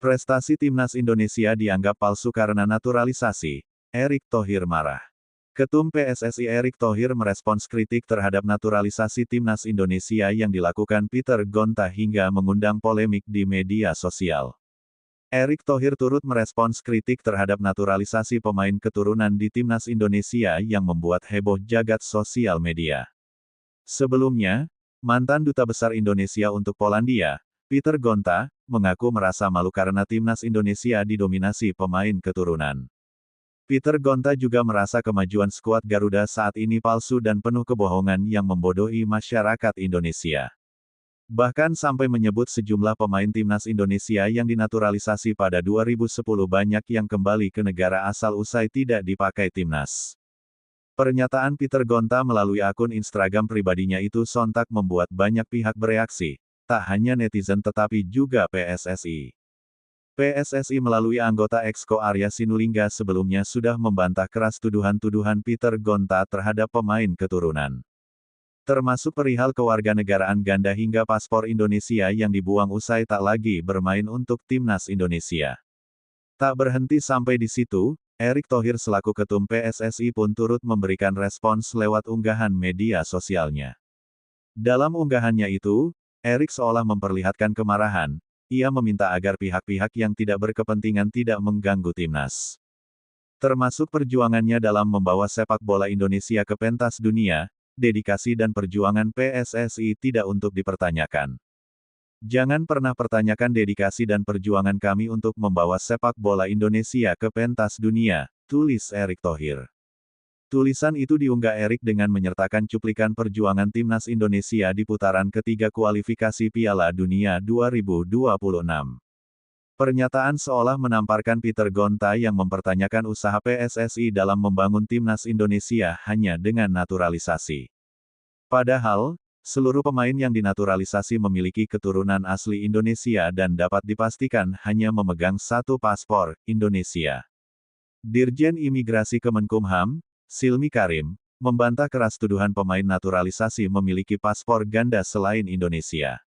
Prestasi timnas Indonesia dianggap palsu karena naturalisasi. Erick Thohir marah. Ketum PSSI Erick Thohir merespons kritik terhadap naturalisasi timnas Indonesia yang dilakukan Peter Gonta hingga mengundang polemik di media sosial. Erick Thohir turut merespons kritik terhadap naturalisasi pemain keturunan di timnas Indonesia yang membuat heboh jagat sosial media. Sebelumnya, mantan Duta Besar Indonesia untuk Polandia, Peter Gonta, mengaku merasa malu karena timnas Indonesia didominasi pemain keturunan. Peter Gonta juga merasa kemajuan skuad Garuda saat ini palsu dan penuh kebohongan yang membodohi masyarakat Indonesia. Bahkan sampai menyebut sejumlah pemain timnas Indonesia yang dinaturalisasi pada 2010 banyak yang kembali ke negara asal usai tidak dipakai timnas. Pernyataan Peter Gonta melalui akun Instagram pribadinya itu sontak membuat banyak pihak bereaksi. Tak hanya netizen tetapi juga PSSI. PSSI melalui anggota Exco Arya Sinulinga sebelumnya sudah membantah keras tuduhan-tuduhan Peter Gonta terhadap pemain keturunan. Termasuk perihal kewarganegaraan ganda hingga paspor Indonesia yang dibuang usai tak lagi bermain untuk timnas Indonesia. Tak berhenti sampai di situ, Erick Thohir selaku ketum PSSI pun turut memberikan respons lewat unggahan media sosialnya. Dalam unggahannya itu, Erick seolah memperlihatkan kemarahan, ia meminta agar pihak-pihak yang tidak berkepentingan tidak mengganggu timnas. Termasuk perjuangannya dalam membawa sepak bola Indonesia ke pentas dunia, dedikasi dan perjuangan PSSI tidak untuk dipertanyakan. Jangan pernah pertanyakan dedikasi dan perjuangan kami untuk membawa sepak bola Indonesia ke pentas dunia, tulis Erick Thohir. Tulisan itu diunggah Erick dengan menyertakan cuplikan perjuangan timnas Indonesia di putaran ketiga kualifikasi Piala Dunia 2026. Pernyataan seolah menamparkan Peter Gonta yang mempertanyakan usaha PSSI dalam membangun timnas Indonesia hanya dengan naturalisasi. Padahal, seluruh pemain yang dinaturalisasi memiliki keturunan asli Indonesia dan dapat dipastikan hanya memegang satu paspor, Indonesia. Dirjen Imigrasi Kemenkumham, Silmi Karim, membantah keras tuduhan pemain naturalisasi memiliki paspor ganda selain Indonesia.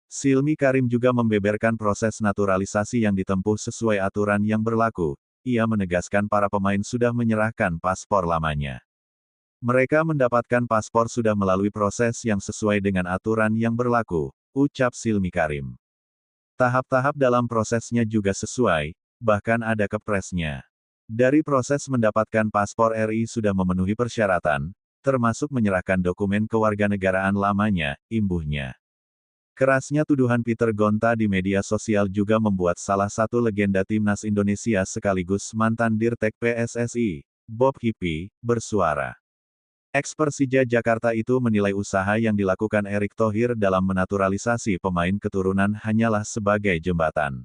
Silmi Karim juga membeberkan proses naturalisasi yang ditempuh sesuai aturan yang berlaku. Ia menegaskan para pemain sudah menyerahkan paspor lamanya. Mereka mendapatkan paspor sudah melalui proses yang sesuai dengan aturan yang berlaku, ucap Silmi Karim. Tahap-tahap dalam prosesnya juga sesuai, bahkan ada kepresnya. Dari proses mendapatkan paspor RI sudah memenuhi persyaratan, termasuk menyerahkan dokumen kewarganegaraan lamanya, imbuhnya. Kerasnya tuduhan Peter Gonta di media sosial juga membuat salah satu legenda timnas Indonesia sekaligus mantan Dirtek PSSI, Bob Hippi, bersuara. Ex-Persija Jakarta itu menilai usaha yang dilakukan Erick Thohir dalam menaturalisasi pemain keturunan hanyalah sebagai jembatan.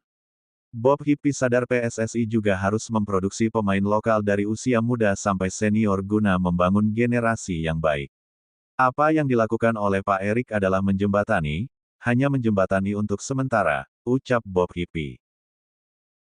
Bob Hippi sadar PSSI juga harus memproduksi pemain lokal dari usia muda sampai senior guna membangun generasi yang baik. Apa yang dilakukan oleh Pak Erick adalah menjembatani, hanya menjembatani untuk sementara, ucap Bob Hippi.